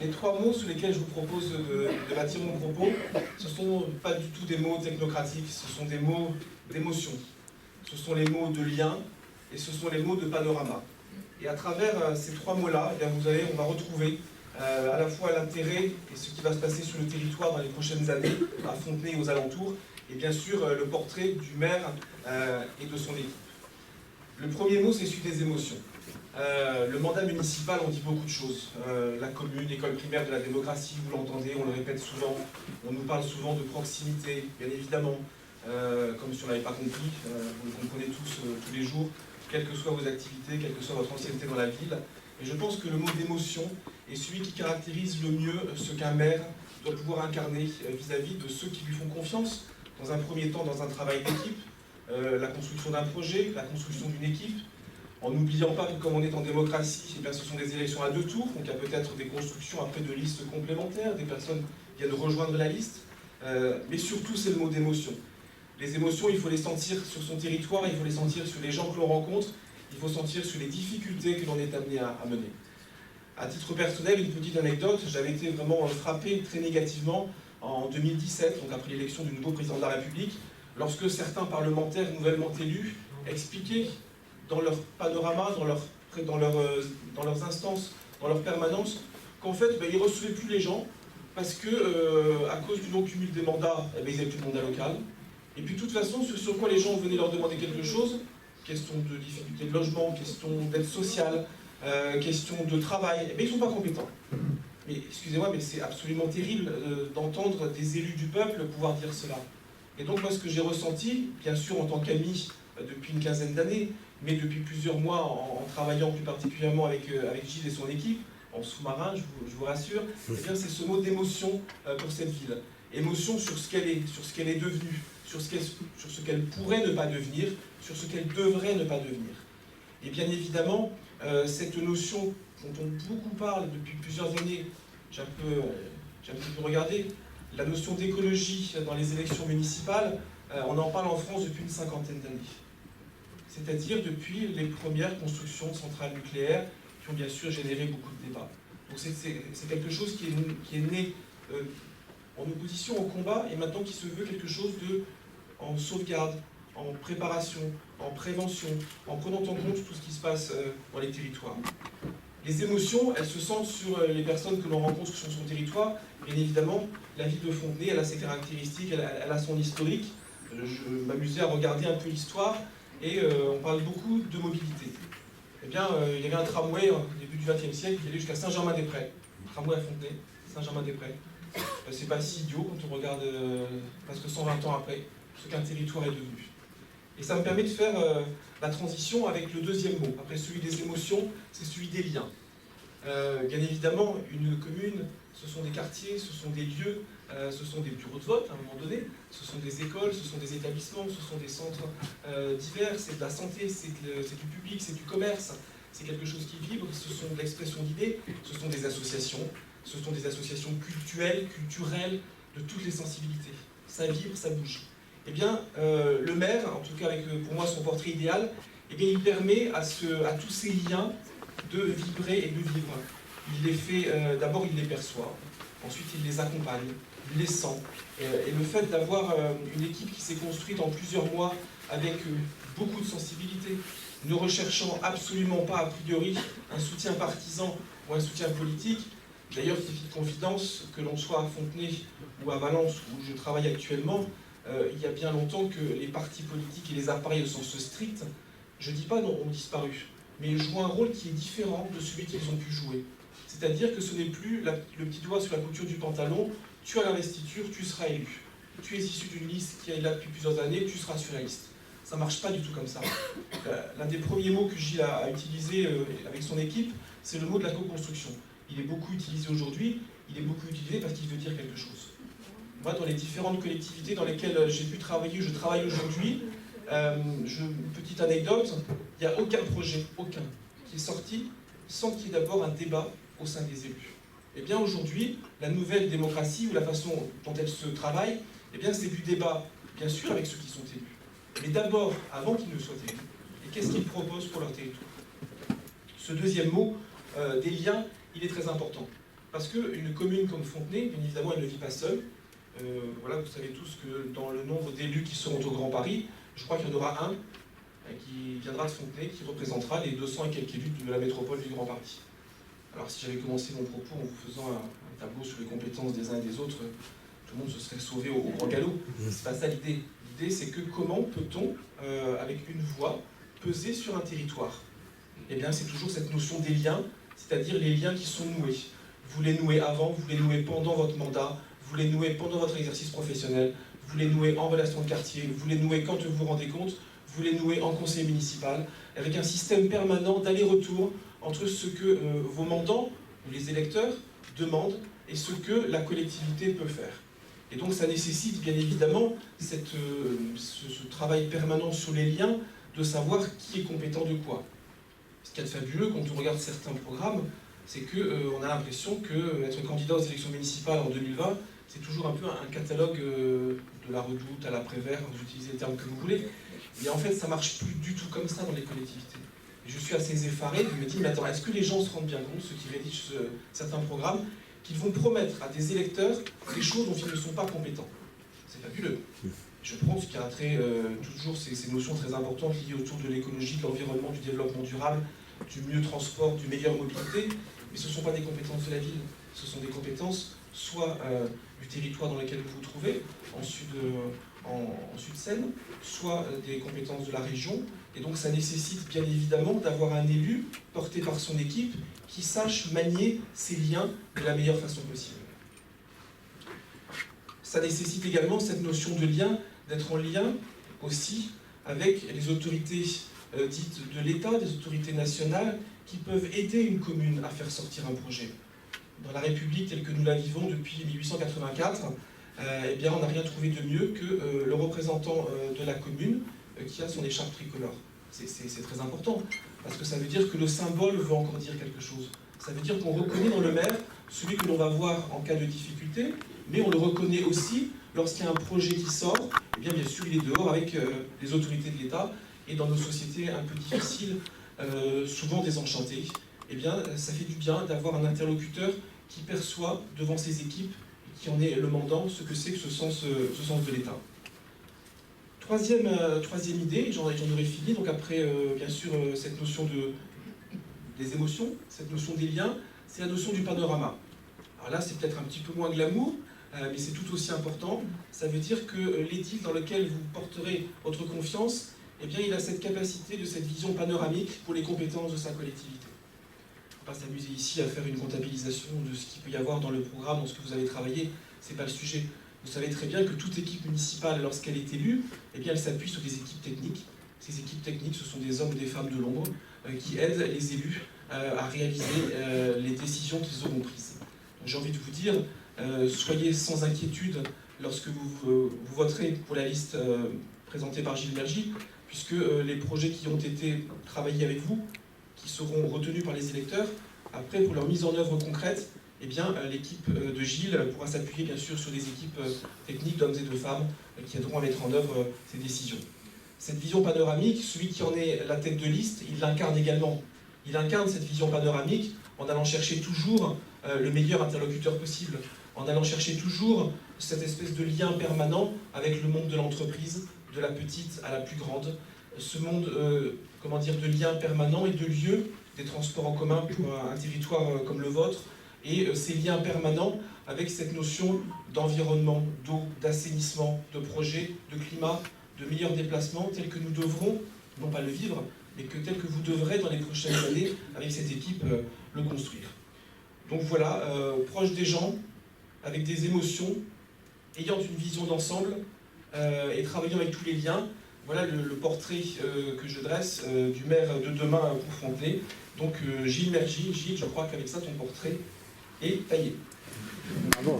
Les trois mots sur lesquels je vous propose de bâtir mon propos, ce ne sont pas du tout des mots technocratiques, ce sont des mots d'émotion. Ce sont les mots de lien et ce sont les mots de panorama. Et à travers ces trois mots-là, on va retrouver à la fois l'intérêt et ce qui va se passer sur le territoire dans les prochaines années, à Fontenay et aux alentours, et bien sûr le portrait du maire et de son équipe. Le premier mot, c'est celui des émotions. Le mandat municipal, on dit beaucoup de choses. La commune, l'école primaire de la démocratie, vous l'entendez, on le répète souvent. On nous parle souvent de proximité, bien évidemment. Comme si on n'avait pas compris, vous le comprenez tous les jours, quelles que soient vos activités, quelle que soit votre ancienneté dans la ville. Et je pense que le mot d'émotion est celui qui caractérise le mieux ce qu'un maire doit pouvoir incarner vis-à-vis de ceux qui lui font confiance, dans un premier temps dans un travail d'équipe, la construction d'un projet, la construction d'une équipe, en n'oubliant pas que comme on est en démocratie, eh bien, ce sont des élections à deux tours, donc il y a peut-être des constructions après de listes complémentaires, des personnes viennent rejoindre la liste, mais surtout c'est le mot d'émotion. Les émotions, il faut les sentir sur son territoire, il faut les sentir sur les gens que l'on rencontre, il faut sentir sur les difficultés que l'on est amené à mener. À titre personnel, une petite anecdote, j'avais été vraiment frappé très négativement en 2017, donc après l'élection du nouveau président de la République, lorsque certains parlementaires nouvellement élus expliquaient dans leur panorama, dans leurs instances, dans leur permanence, qu'en fait, ils ne recevaient plus les gens parce que, à cause du non-cumul des mandats, ils n'avaient plus de mandat local. Et puis, de toute façon, sur quoi les gens venaient leur demander quelque chose, question de difficulté de logement, question d'aide sociale, question de travail, ils ne sont pas compétents. Mais excusez-moi, mais c'est absolument terrible d'entendre des élus du peuple pouvoir dire cela. Et donc, moi, ce que j'ai ressenti, bien sûr, en tant qu'ami depuis une quinzaine d'années, mais depuis plusieurs mois en travaillant plus particulièrement avec Gilles et son équipe, en sous-marin, je vous rassure, eh bien c'est ce mot d'émotion pour cette ville. Émotion sur ce qu'elle est devenue, sur ce qu'elle pourrait ne pas devenir, sur ce qu'elle devrait ne pas devenir. Et bien évidemment, cette notion dont on beaucoup parle depuis plusieurs années, j'ai un peu regardé, la notion d'écologie dans les élections municipales, on en parle en France depuis une cinquantaine d'années. C'est-à-dire depuis les premières constructions de centrales nucléaires qui ont bien sûr généré beaucoup de débats. Donc c'est quelque chose qui est né en opposition au combat et maintenant qui se veut quelque chose en sauvegarde, en préparation, en prévention, en prenant en compte tout ce qui se passe dans les territoires. Les émotions, elles se sentent sur les personnes que l'on rencontre sur son territoire. Bien évidemment, la ville de Fontenay, elle a ses caractéristiques, elle a son historique. Je m'amusais à regarder un peu l'histoire. Et on parle beaucoup de mobilité. Eh bien, il y avait un tramway au début du XXe siècle qui allait jusqu'à Saint-Germain-des-Prés. Tramway à Fontenay, Saint-Germain-des-Prés. C'est pas si idiot quand on regarde presque 120 ans après ce qu'un territoire est devenu. Et ça me permet de faire la transition avec le deuxième mot. Après celui des émotions, c'est celui des liens. Bien évidemment, une commune, ce sont des quartiers, ce sont des lieux, ce sont des bureaux de vote à un moment donné, ce sont des écoles, ce sont des établissements, ce sont des centres divers, c'est de la santé, c'est du public, c'est du commerce, c'est quelque chose qui vibre, ce sont de l'expression d'idées, ce sont des associations culturelles, de toutes les sensibilités. Ça vibre, ça bouge. Eh bien, le maire, en tout cas avec pour moi son portrait idéal, eh bien, il permet à tous ces liens de vibrer et de vivre. Il les fait, d'abord il les perçoit, ensuite il les accompagne, il les sent. Et le fait d'avoir une équipe qui s'est construite en plusieurs mois avec beaucoup de sensibilité, ne recherchant absolument pas a priori un soutien partisan ou un soutien politique. D'ailleurs, petite confidence, que l'on soit à Fontenay ou à Valence, où je travaille actuellement, il y a bien longtemps que les partis politiques et les appareils au sens strict, je ne dis pas non, ont disparu, mais jouent un rôle qui est différent de celui qu'ils ont pu jouer. C'est-à-dire que ce n'est plus le petit doigt sur la couture du pantalon, tu as l'investiture, tu seras élu. Tu es issu d'une liste qui est là depuis plusieurs années, tu seras sur la liste. Ça ne marche pas du tout comme ça. L'un des premiers mots que Gilles a utilisé avec son équipe, c'est le mot de la co-construction. Il est beaucoup utilisé aujourd'hui, il est beaucoup utilisé parce qu'il veut dire quelque chose. Moi, dans les différentes collectivités dans lesquelles j'ai pu travailler, je travaille aujourd'hui, petite anecdote, il n'y a aucun projet, qui est sorti sans qu'il y ait d'abord un débat au sein des élus. Eh bien aujourd'hui, la nouvelle démocratie, ou la façon dont elle se travaille, eh bien c'est du débat, bien sûr, avec ceux qui sont élus. Mais d'abord, avant qu'ils ne soient élus, et qu'est-ce qu'ils proposent pour leur territoire? Ce deuxième mot, des liens, il est très important. Parce qu'une commune comme Fontenay, bien évidemment, elle ne vit pas seule. Voilà, vous savez tous que dans le nombre d'élus qui seront au Grand Paris, je crois qu'il y en aura un qui viendra de Fontenay, qui représentera les 200 et quelques élus de la métropole du Grand Paris. Alors si j'avais commencé mon propos en vous faisant un tableau sur les compétences des uns et des autres, tout le monde se serait sauvé au grand galop. C'est pas ça l'idée. L'idée, c'est que comment peut-on, avec une voix, peser sur un territoire? Eh bien, c'est toujours cette notion des liens, c'est-à-dire les liens qui sont noués. Vous les nouez avant, vous les nouez pendant votre mandat, vous les nouez pendant votre exercice professionnel, vous les nouez en relation de quartier, vous les nouez quand vous vous rendez compte, vous les nouez en conseil municipal, avec un système permanent d'aller-retour entre ce que vos mandants ou les électeurs demandent et ce que la collectivité peut faire. Et donc ça nécessite bien évidemment ce travail permanent sur les liens, de savoir qui est compétent de quoi. Ce qu'il y a de fabuleux quand on regarde certains programmes, c'est qu'on a l'impression qu'être candidat aux élections municipales en 2020, c'est toujours un peu un catalogue de la Redoute à la Prévert, vous utilisez les termes que vous voulez. Mais en fait, ça ne marche plus du tout comme ça dans les collectivités. Et je suis assez effaré, je me dis, mais attends, est-ce que les gens se rendent bien compte, ceux qui rédigent certains programmes, qu'ils vont promettre à des électeurs des choses dont ils ne sont pas compétents? C'est fabuleux. Je prends ce qui a trait toujours ces notions très importantes liées autour de l'écologie, de l'environnement, du développement durable, du mieux transport, du meilleure mobilité, mais ce ne sont pas des compétences de la ville, ce sont des compétences soit du territoire dans lequel vous vous trouvez, en Sud-Seine, soit des compétences de la région, et donc ça nécessite bien évidemment d'avoir un élu porté par son équipe qui sache manier ces liens de la meilleure façon possible. Ça nécessite également cette notion de lien, d'être en lien aussi avec les autorités dites de l'État, des autorités nationales, qui peuvent aider une commune à faire sortir un projet. Dans la République telle que nous la vivons depuis 1884, eh bien, on n'a rien trouvé de mieux que le représentant de la commune qui a son écharpe tricolore. C'est très important, parce que ça veut dire que le symbole veut encore dire quelque chose. Ça veut dire qu'on reconnaît dans le maire celui que l'on va voir en cas de difficulté, mais on le reconnaît aussi lorsqu'il y a un projet qui sort. Eh bien sûr, il est dehors avec les autorités de l'État, et dans nos sociétés un peu difficiles, souvent désenchantées, eh bien, ça fait du bien d'avoir un interlocuteur qui perçoit devant ses équipes, et qui en est le mandant, ce que c'est que ce sens de l'État. Troisième idée, j'en aurais fini, donc après, bien sûr, cette notion des émotions, cette notion des liens, c'est la notion du panorama. Alors là, c'est peut-être un petit peu moins glamour, mais c'est tout aussi important. Ça veut dire que l'édile dans lequel vous porterez votre confiance, eh bien, il a cette capacité de cette vision panoramique pour les compétences de sa collectivité. On ne va pas s'amuser ici à faire une comptabilisation de ce qu'il peut y avoir dans le programme, dans ce que vous avez travaillé, ce n'est pas le sujet. Vous savez très bien que toute équipe municipale, lorsqu'elle est élue, eh bien, elle s'appuie sur des équipes techniques. Ces équipes techniques, ce sont des hommes et des femmes de l'ombre qui aident les élus à réaliser les décisions qu'ils auront prises. J'ai envie de vous dire, soyez sans inquiétude lorsque vous voterez pour la liste présentée par Gilles Mergy, puisque les projets qui ont été travaillés avec vous, qui seront retenus par les électeurs, après, pour leur mise en œuvre concrète, eh bien, l'équipe de Gilles pourra s'appuyer bien sûr sur des équipes techniques d'hommes et de femmes qui aideront à mettre en œuvre ces décisions. Cette vision panoramique, celui qui en est la tête de liste, il l'incarne également. Il incarne cette vision panoramique en allant chercher toujours le meilleur interlocuteur possible, en allant chercher toujours cette espèce de lien permanent avec le monde de l'entreprise, de la petite à la plus grande, ce monde de lien permanent et de lieu des transports en commun pour un territoire comme le vôtre, et ces liens permanents avec cette notion d'environnement, d'eau, d'assainissement, de projet, de climat, de meilleurs déplacements tels que nous devrons, non pas le vivre, mais tel que vous devrez dans les prochaines années avec cette équipe le construire. Donc voilà, proche des gens, avec des émotions, ayant une vision d'ensemble et travaillant avec tous les liens. Voilà le portrait que je dresse du maire de demain pour Fontenay. Donc Gilles Mergy, Gilles, je crois qu'avec ça ton portrait est taillé. Bravo.